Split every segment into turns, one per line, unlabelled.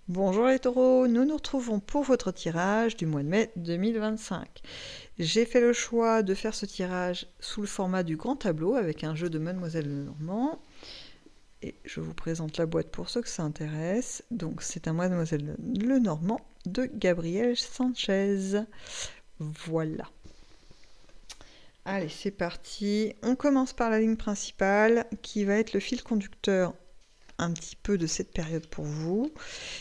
Bonjour les taureaux, nous nous retrouvons pour votre tirage du mois de mai 2025. J'ai fait le choix de faire ce tirage sous le format du grand tableau avec un jeu de Mademoiselle Lenormand. Et je vous présente la boîte pour ceux que ça intéresse. Donc c'est un Mademoiselle Lenormand de Gabriel Sanchez. Voilà. Allez, c'est parti. On commence par la ligne principale qui va être le fil conducteur un petit peu de cette période pour vous.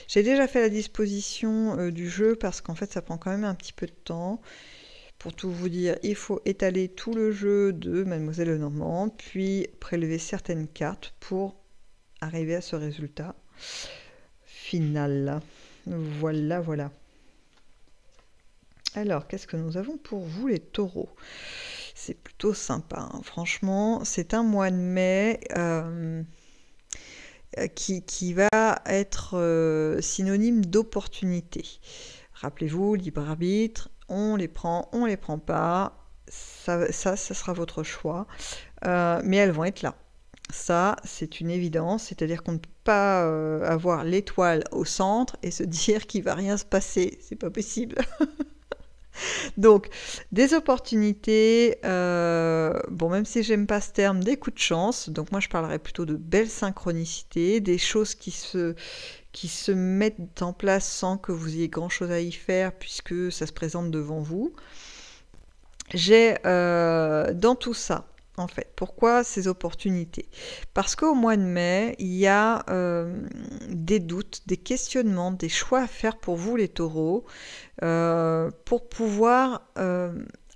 J'ai déjà fait la disposition du jeu parce qu'en fait ça prend quand même un petit peu de temps. Pour tout vous dire, il faut étaler tout le jeu de Mademoiselle Lenormand, puis prélever certaines cartes pour arriver à ce résultat final. Voilà, voilà. Alors, qu'est-ce que nous avons pour vous les taureaux? C'est plutôt sympa, hein. Franchement, c'est un mois de mai qui va être synonyme d'opportunité. Rappelez-vous, libre arbitre, on les prend pas, ça sera votre choix, mais elles vont être là. Ça, c'est une évidence, c'est-à-dire qu'on ne peut pas avoir l'étoile au centre et se dire qu'il va rien se passer, c'est pas possible. Donc, des opportunités, bon, même si j'aime pas ce terme, des coups de chance, donc moi je parlerais plutôt de belles synchronicités, des choses qui se mettent en place sans que vous ayez grand chose à y faire puisque ça se présente devant vous. J'ai dans tout ça, en fait, pourquoi ces opportunités? Parce qu'au mois de mai, il y a des doutes, des questionnements, des choix à faire pour vous les taureaux, pour pouvoir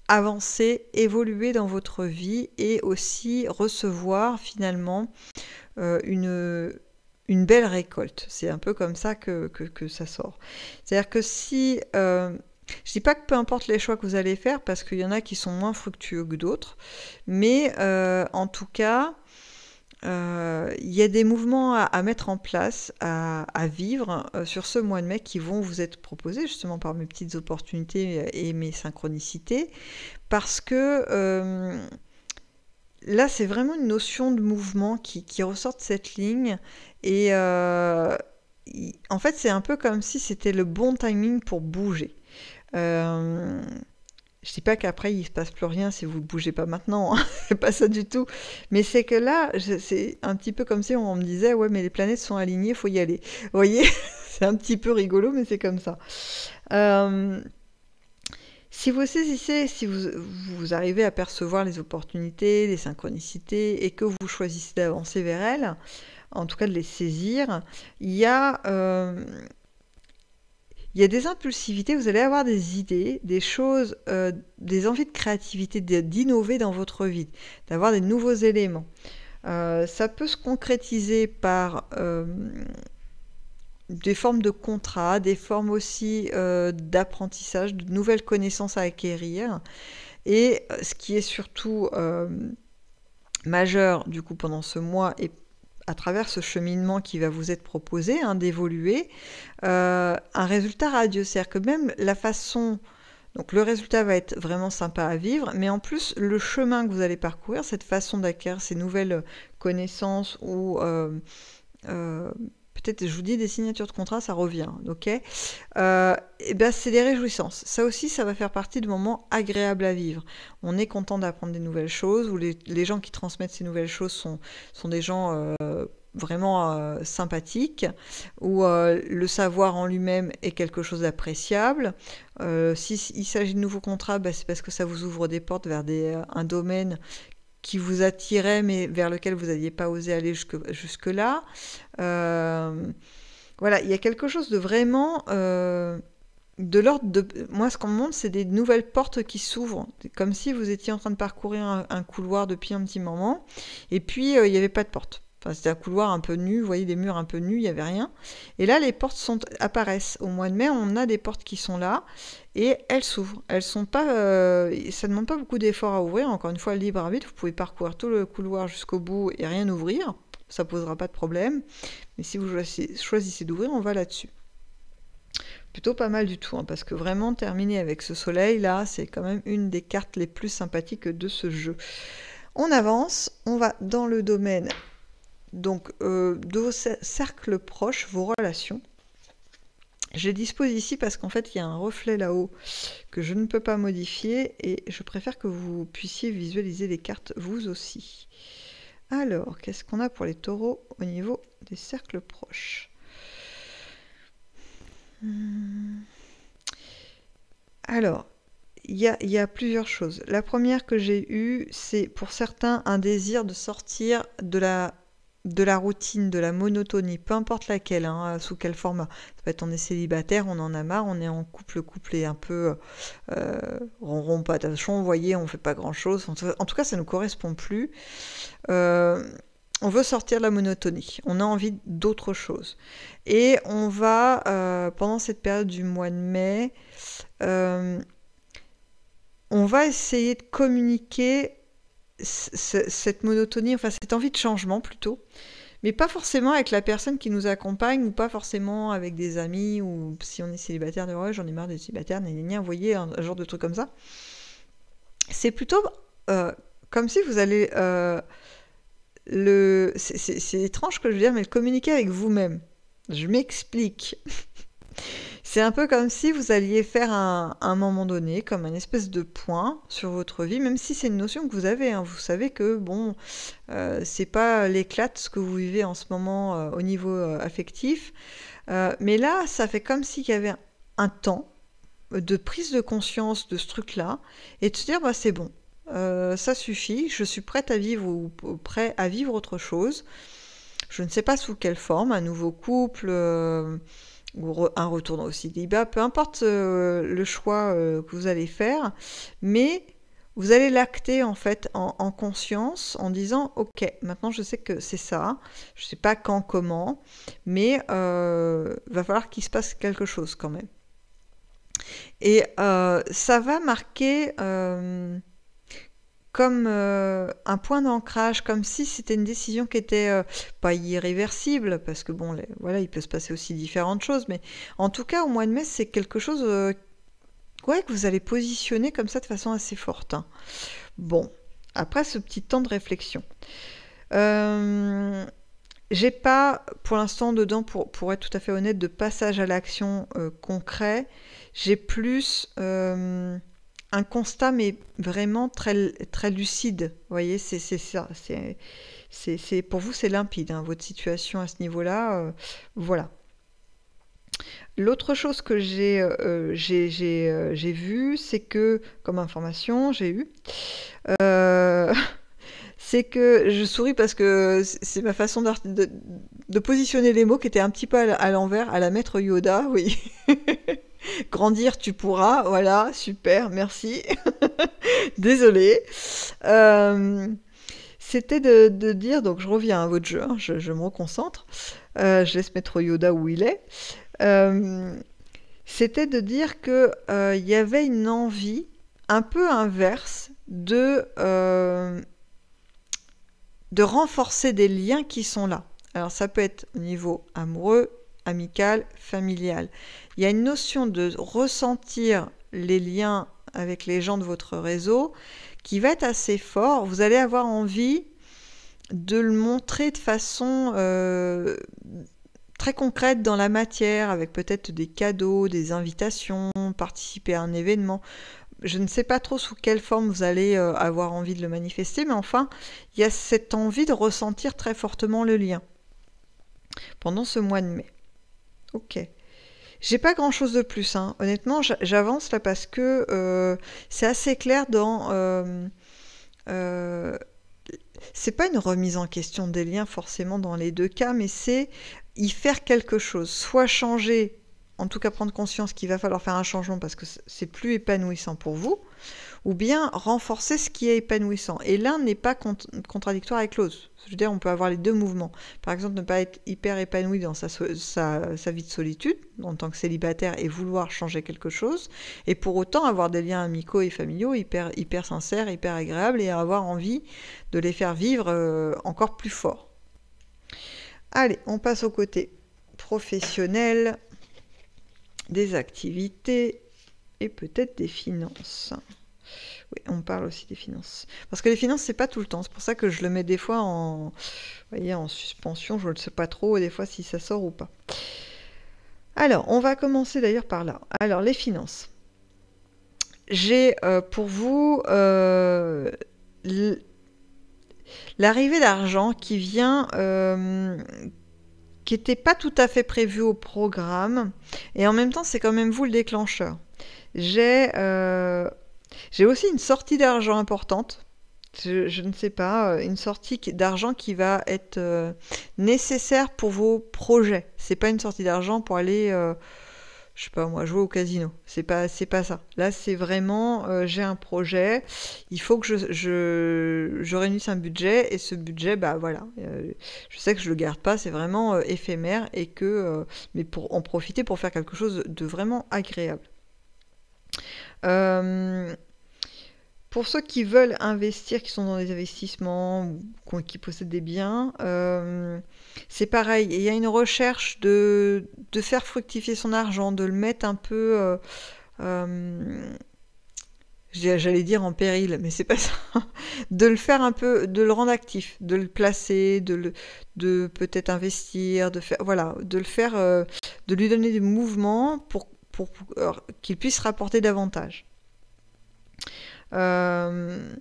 avancer, évoluer dans votre vie et aussi recevoir finalement une belle récolte. C'est un peu comme ça que ça sort. C'est-à-dire que si... je dis pas que peu importe les choix que vous allez faire, parce qu'il y en a qui sont moins fructueux que d'autres, mais en tout cas, il y a des mouvements à mettre en place, à vivre sur ce mois de mai qui vont vous être proposés justement par mes petites opportunités et mes synchronicités, parce que là, c'est vraiment une notion de mouvement qui ressort de cette ligne. Et en fait, c'est un peu comme si c'était le bon timing pour bouger. Euh, je dis pas qu'après, il se passe plus rien si vous ne bougez pas maintenant. Hein. C'est pas ça du tout. Mais c'est que là, c'est un petit peu comme si on me disait, ouais, mais les planètes sont alignées, il faut y aller. Vous voyez, c'est un petit peu rigolo, mais c'est comme ça. Si vous saisissez, si vous arrivez à percevoir les opportunités, les synchronicités, et que vous choisissez d'avancer vers elles, en tout cas de les saisir, il y a des impulsivités, vous allez avoir des idées, des choses, des envies de créativité, d'innover dans votre vie, d'avoir des nouveaux éléments. Ça peut se concrétiser par des formes de contrats, des formes aussi d'apprentissage, de nouvelles connaissances à acquérir. Et ce qui est surtout majeur du coup pendant ce mois et à travers ce cheminement qui va vous être proposé, hein, d'évoluer, un résultat radieux. C'est-à-dire que même la façon... Donc le résultat va être vraiment sympa à vivre, mais en plus le chemin que vous allez parcourir, cette façon d'acquérir ces nouvelles connaissances ou peut-être, je vous dis, des signatures de contrat, ça revient, ok, et ben c'est des réjouissances. Ça aussi, ça va faire partie de moments agréables à vivre. On est content d'apprendre des nouvelles choses, ou les gens qui transmettent ces nouvelles choses sont des gens vraiment sympathiques, où le savoir en lui-même est quelque chose d'appréciable. S'il s'agit de nouveaux contrats, ben, c'est parce que ça vous ouvre des portes vers un domaine qui vous attirait, mais vers lequel vous n'aviez pas osé aller jusque-là. Voilà, il y a quelque chose de vraiment de l'ordre de... Moi, ce qu'on me montre, c'est des nouvelles portes qui s'ouvrent, comme si vous étiez en train de parcourir un couloir depuis un petit moment, et puis il n'y avait pas de porte. Enfin, c'était un couloir un peu nu, vous voyez, des murs un peu nus, il n'y avait rien. Et là, les portes apparaissent. Au mois de mai, on a des portes qui sont là, et elles s'ouvrent. Elles sont pas, ça ne demande pas beaucoup d'efforts à ouvrir. Encore une fois, libre arbitre, vous pouvez parcourir tout le couloir jusqu'au bout et rien ouvrir. Ça ne posera pas de problème. Mais si vous choisissez d'ouvrir, on va là-dessus. Plutôt pas mal du tout, hein, parce que vraiment terminer avec ce soleil là, c'est quand même une des cartes les plus sympathiques de ce jeu. On avance, on va dans le domaine donc de vos cercles proches, vos relations. Je les dispose ici parce qu'en fait, il y a un reflet là-haut que je ne peux pas modifier et je préfère que vous puissiez visualiser les cartes vous aussi. Alors, qu'est-ce qu'on a pour les taureaux au niveau des cercles proches? Alors, il y a plusieurs choses. La première que j'ai eue, c'est pour certains un désir de sortir de la routine, de la monotonie, peu importe laquelle, hein, sous quel format. Ça peut être on est célibataire, on en a marre, on est en couple, le couple est un peu ronron patachon, vous voyez, on fait pas grand-chose. En tout cas, ça ne nous correspond plus. On veut sortir de la monotonie, on a envie d'autre chose. Et on va, pendant cette période du mois de mai, on va essayer de communiquer cette monotonie, enfin cette envie de changement plutôt, mais pas forcément avec la personne qui nous accompagne ou pas forcément avec des amis ou si on est célibataire de ouais, j'en ai marre des célibataires, vous voyez, un genre de truc comme ça. C'est plutôt comme si vous allez c'est étrange que je veux dire, mais le communiquer avec vous-même. Je m'explique. C'est un peu comme si vous alliez faire un moment donné, comme un espèce de point sur votre vie, même si c'est une notion que vous avez. Hein. Vous savez que, bon, c'est pas l'éclate ce que vous vivez en ce moment au niveau affectif. Mais là, ça fait comme s'il y avait un temps de prise de conscience de ce truc-là et de se dire, bah, c'est bon, ça suffit, je suis prête à vivre ou prêt à vivre autre chose. Je ne sais pas sous quelle forme, un nouveau couple... ou un retour au célibat, peu importe le choix que vous allez faire, mais vous allez l'acter en fait en conscience en disant ok, maintenant je sais que c'est ça, je ne sais pas quand, comment, mais va falloir qu'il se passe quelque chose quand même. Et ça va marquer comme un point d'ancrage, comme si c'était une décision qui était pas irréversible, parce que bon, voilà, il peut se passer aussi différentes choses, mais en tout cas, au mois de mai, c'est quelque chose ouais, que vous allez positionner comme ça de façon assez forte. Hein. Bon, après ce petit temps de réflexion. J'ai pas, pour l'instant, dedans, pour être tout à fait honnête, de passage à l'action concret. J'ai plus... un constat, mais vraiment très, très lucide. Vous voyez, c'est ça. Pour vous, c'est limpide, hein, votre situation à ce niveau-là. Voilà. L'autre chose que j'ai vue, c'est que, comme information, j'ai eu, c'est que je souris parce que c'est ma façon de positionner les mots qui était un petit peu à l'envers, à la maître Yoda, oui. Grandir, tu pourras, voilà, super, merci. Désolée. C'était de dire, donc je reviens à votre jeu, hein, je me reconcentre, je laisse mettre Yoda où il est. C'était de dire que y avait une envie un peu inverse de renforcer des liens qui sont là. Alors ça peut être au niveau amoureux, amical, familial. Il y a une notion de ressentir les liens avec les gens de votre réseau qui va être assez fort. Vous allez avoir envie de le montrer de façon très concrète dans la matière, avec peut-être des cadeaux, des invitations, participer à un événement. Je ne sais pas trop sous quelle forme vous allez avoir envie de le manifester, mais enfin, il y a cette envie de ressentir très fortement le lien pendant ce mois de mai. Ok. J'ai pas grand chose de plus, hein. Honnêtement, j'avance là parce que c'est assez clair dans. C'est pas une remise en question des liens forcément dans les deux cas, mais c'est y faire quelque chose, soit changer, en tout cas prendre conscience qu'il va falloir faire un changement parce que c'est plus épanouissant pour vous, ou bien renforcer ce qui est épanouissant. Et l'un n'est pas contradictoire avec l'autre. Je veux dire, on peut avoir les deux mouvements. Par exemple, ne pas être hyper épanoui dans sa vie de solitude, en tant que célibataire, et vouloir changer quelque chose, et pour autant avoir des liens amicaux et familiaux hyper sincères, hyper agréables, et avoir envie de les faire vivre encore plus fort. Allez, on passe au côté professionnel, des activités, et peut-être des finances. Oui, on parle aussi des finances. Parce que les finances, c'est pas tout le temps. C'est pour ça que je le mets des fois en suspension. Je ne sais pas trop des fois si ça sort ou pas. Allez. Alors, on va commencer d'ailleurs par là. Alors, les finances. J'ai pour vous l'arrivée d'argent qui vient, qui n'était pas tout à fait prévu au programme, et en même temps, c'est quand même vous le déclencheur. J'ai aussi une sortie d'argent importante. Je ne sais pas, une sortie d'argent qui va être nécessaire pour vos projets. C'est pas une sortie d'argent pour aller, je sais pas moi, jouer au casino. C'est pas ça. Là, c'est vraiment, j'ai un projet, il faut que je réunisse un budget, et ce budget, bah voilà, je sais que je le garde pas, c'est vraiment éphémère, et que, mais pour en profiter pour faire quelque chose de vraiment agréable. Euh, Pour ceux qui veulent investir, qui sont dans des investissements ou qui possèdent des biens, c'est pareil. Il y a une recherche de faire fructifier son argent, de le mettre un peu, j'allais dire en péril, mais c'est pas ça. De le faire un peu, de le rendre actif, de le placer, de peut-être investir, de faire, voilà, de le faire, de lui donner des mouvements pour qu'il puisse rapporter davantage. Euh,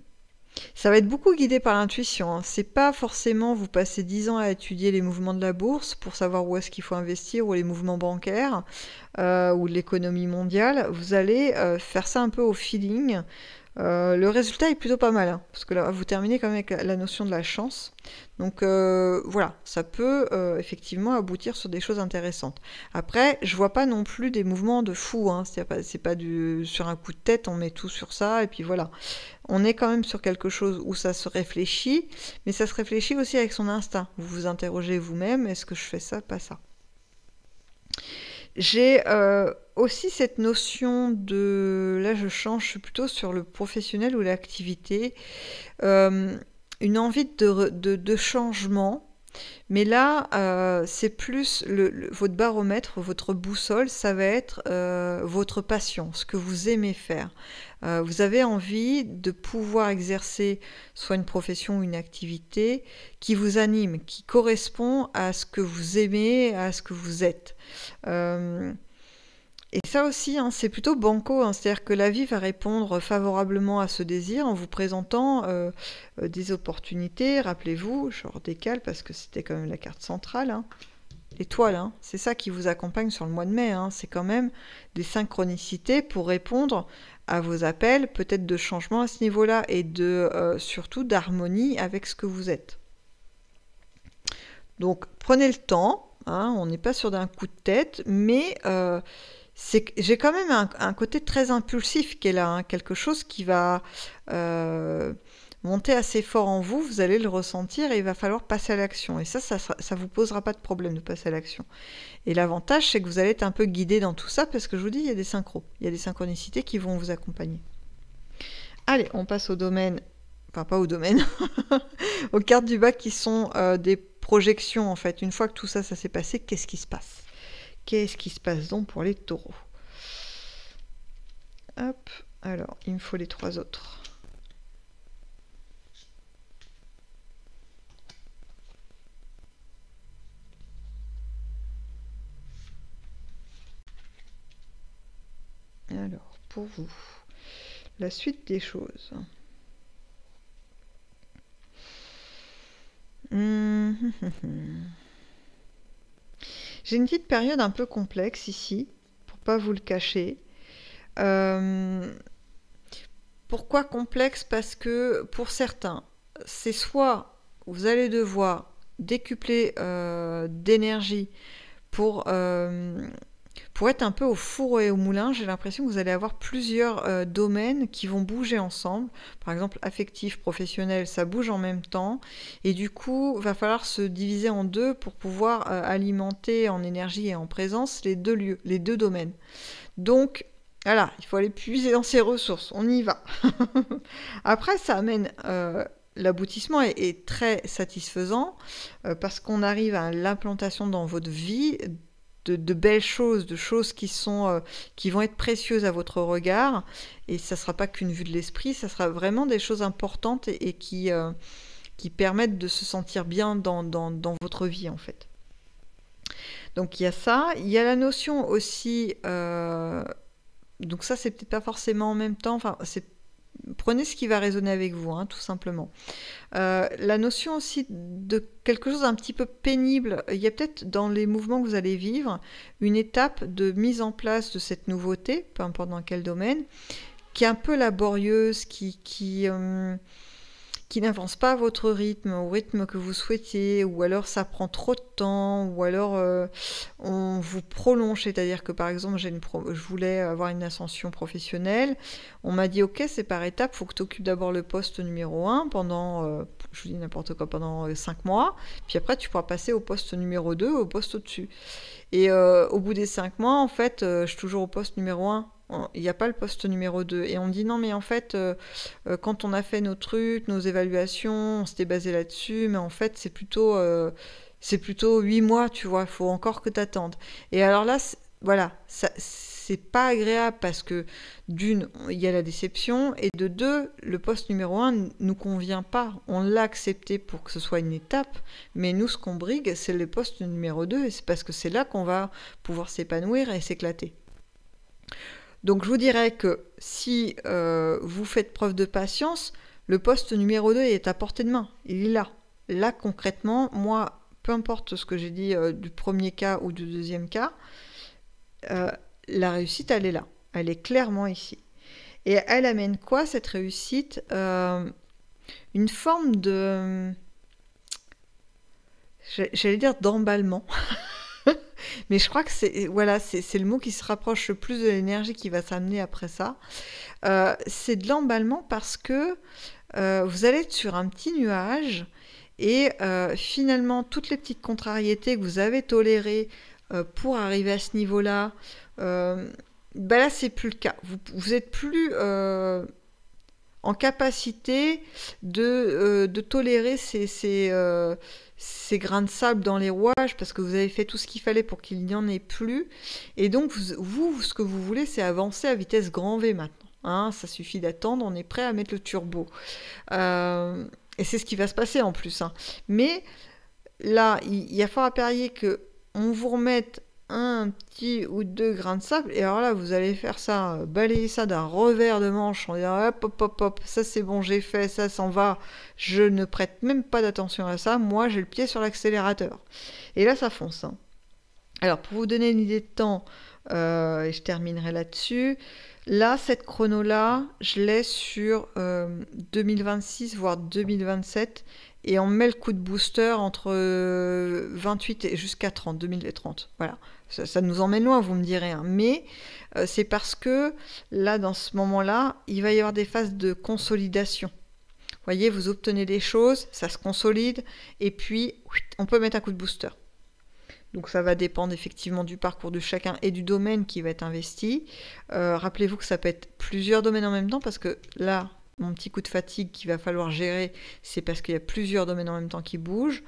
Ça va être beaucoup guidé par l'intuition, hein. C'est pas forcément vous passez 10 ans à étudier les mouvements de la bourse pour savoir où est-ce qu'il faut investir, ou les mouvements bancaires, ou l'économie mondiale. Vous allez faire ça un peu au feeling. Le résultat est plutôt pas mal, hein, parce que là, vous terminez quand même avec la notion de la chance. Donc voilà, ça peut effectivement aboutir sur des choses intéressantes. Après, je vois pas non plus des mouvements de fou, hein. C'est pas sur un coup de tête, on met tout sur ça, et puis voilà. On est quand même sur quelque chose où ça se réfléchit, mais ça se réfléchit aussi avec son instinct. Vous vous interrogez vous-même, est-ce que je fais ça, pas ça? J'ai aussi cette notion de... Là, je change, je suis plutôt sur le professionnel ou l'activité. Euh, une envie de changement. Mais là, c'est plus votre baromètre, votre boussole, ça va être votre passion, ce que vous aimez faire. Vous avez envie de pouvoir exercer soit une profession ou une activité qui vous anime, qui correspond à ce que vous aimez, à ce que vous êtes. Euh, et ça aussi, hein, c'est plutôt banco, hein, c'est-à-dire que la vie va répondre favorablement à ce désir en vous présentant des opportunités. Rappelez-vous, je redécale parce que c'était quand même la carte centrale, hein. L'étoile, hein, c'est ça qui vous accompagne sur le mois de mai, hein. C'est quand même des synchronicités pour répondre à vos appels, peut-être de changement à ce niveau-là, et surtout d'harmonie avec ce que vous êtes. Donc prenez le temps, hein, on n'est pas sur d'un coup de tête, mais j'ai quand même un côté très impulsif qui est là, hein, quelque chose qui va monter assez fort en vous, vous allez le ressentir, et il va falloir passer à l'action. Et ça vous posera pas de problème de passer à l'action. Et l'avantage, c'est que vous allez être un peu guidé dans tout ça, parce que je vous dis, il y a des synchros, il y a des synchronicités qui vont vous accompagner. Allez, on passe au domaine, enfin pas au domaine, aux cartes du bas qui sont des projections en fait. Une fois que tout ça s'est passé, qu'est-ce qui se passe? Qu'est-ce qui se passe donc pour les taureaux? Hop, alors, il me faut les 3 autres. Alors, pour vous, la suite des choses. J'ai une petite période un peu complexe ici, pour pas vous le cacher. Pourquoi complexe? Parce que pour certains, c'est soit vous allez devoir décupler d'énergie pour, pour être un peu au four et au moulin. J'ai l'impression que vous allez avoir plusieurs domaines qui vont bouger ensemble. Par exemple, affectif, professionnel, ça bouge en même temps. Et du coup, il va falloir se diviser en deux pour pouvoir alimenter en énergie et en présence les deux lieux, les deux domaines. Donc, voilà, il faut aller puiser dans ses ressources. On y va. Après, ça amène... l'aboutissement est très satisfaisant parce qu'on arrive à l'implantation dans votre vie de belles choses, de choses qui vont être précieuses à votre regard, et ça ne sera pas qu'une vue de l'esprit, ça sera vraiment des choses importantes et qui permettent de se sentir bien dans votre vie en fait. Donc il y a ça, il y a la notion aussi, donc ça c'est peut-être pas forcément en même temps, enfin prenez ce qui va résonner avec vous, hein, tout simplement. La notion aussi de quelque chose d'un petit peu pénible, il y a peut-être dans les mouvements que vous allez vivre, une étape de mise en place de cette nouveauté, peu importe dans quel domaine, qui est un peu laborieuse, qui n'avance pas à votre rythme, au rythme que vous souhaitiez, ou alors ça prend trop de temps, ou alors on vous prolonge, c'est-à-dire que par exemple je voulais avoir une ascension professionnelle, on m'a dit ok c'est par étape, il faut que tu occupes d'abord le poste numéro 1 pendant, je vous dis n'importe quoi, pendant 5 mois, puis après tu pourras passer au poste numéro 2, au poste au-dessus. Et au bout des 5 mois, en fait, je suis toujours au poste numéro 1. Il n'y a pas le poste numéro 2. Et on me dit non, mais en fait, quand on a fait nos trucs, nos évaluations, on s'était basé là-dessus, mais en fait, c'est plutôt 8 mois, tu vois, il faut encore que tu attendes. Et alors là, voilà, c'est pas agréable parce que d'une, il y a la déception, et de deux, le poste numéro 1 nous convient pas. On l'a accepté pour que ce soit une étape, mais nous, ce qu'on brigue, c'est le poste numéro 2, et c'est parce que c'est là qu'on va pouvoir s'épanouir et s'éclater. Donc je vous dirais que si vous faites preuve de patience, le poste numéro 2 est à portée de main, il est là. Là concrètement, moi, peu importe ce que j'ai dit du premier cas ou du deuxième cas, la réussite, elle est là. Elle est clairement ici. Et elle amène quoi, cette réussite? Une forme de... J'allais dire d'emballement. Mais je crois que c'est voilà, c'est le mot qui se rapproche le plus de l'énergie qui va s'amener après ça. C'est de l'emballement parce que vous allez être sur un petit nuage et finalement, toutes les petites contrariétés que vous avez tolérées pour arriver à ce niveau-là, bah là, c'est plus le cas. Vous êtes plus en capacité de tolérer ces grains de sable dans les rouages parce que vous avez fait tout ce qu'il fallait pour qu'il n'y en ait plus. Et donc, vous, ce que vous voulez, c'est avancer à vitesse grand V maintenant. Hein, ça suffit d'attendre, on est prêt à mettre le turbo. Et c'est ce qui va se passer en plus. Hein. Mais là, il y a fort à parier qu'on vous remette un petit ou deux grains de sable, et alors là, vous allez faire ça, balayer ça d'un revers de manche en disant hop, hop, hop, hop, ça c'est bon, j'ai fait, ça s'en va, je ne prête même pas d'attention à ça, moi j'ai le pied sur l'accélérateur. Et là, ça fonce. Hein. Alors, pour vous donner une idée de temps, et je terminerai là-dessus, là, cette chrono-là, je l'ai sur 2026, voire 2027, et on met le coup de booster entre 28 et jusqu'à 30, 2030. Voilà. Ça nous emmène loin, vous me direz. Hein. Mais c'est parce que là, dans ce moment-là, il va y avoir des phases de consolidation. Vous voyez, vous obtenez des choses, ça se consolide, et puis on peut mettre un coup de booster. Donc ça va dépendre effectivement du parcours de chacun et du domaine qui va être investi. Rappelez-vous que ça peut être plusieurs domaines en même temps, parce que là, mon petit coup de fatigue qu'il va falloir gérer, c'est parce qu'il y a plusieurs domaines en même temps qui bougent.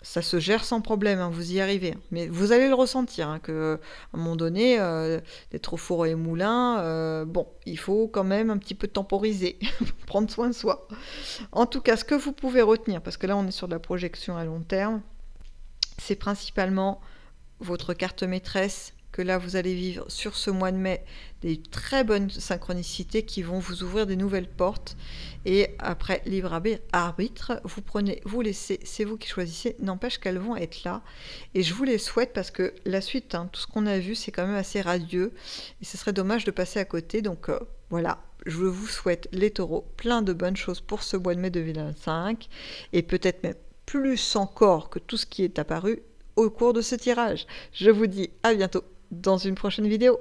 Ça se gère sans problème, hein, vous y arrivez. Mais vous allez le ressentir, hein, qu'à un moment donné, d'être au four et moulin, bon, il faut quand même un petit peu temporiser, prendre soin de soi. En tout cas, ce que vous pouvez retenir, parce que là on est sur de la projection à long terme, c'est principalement votre carte maîtresse, que là vous allez vivre sur ce mois de mai des très bonnes synchronicités qui vont vous ouvrir des nouvelles portes, et après libre arbitre, vous prenez, vous laissez, c'est vous qui choisissez, n'empêche qu'elles vont être là, et je vous les souhaite parce que la suite, hein, tout ce qu'on a vu c'est quand même assez radieux et ce serait dommage de passer à côté, donc voilà, je vous souhaite les taureaux plein de bonnes choses pour ce mois de mai 2025 et peut-être même plus encore que tout ce qui est apparu au cours de ce tirage. Je vous dis à bientôt dans une prochaine vidéo.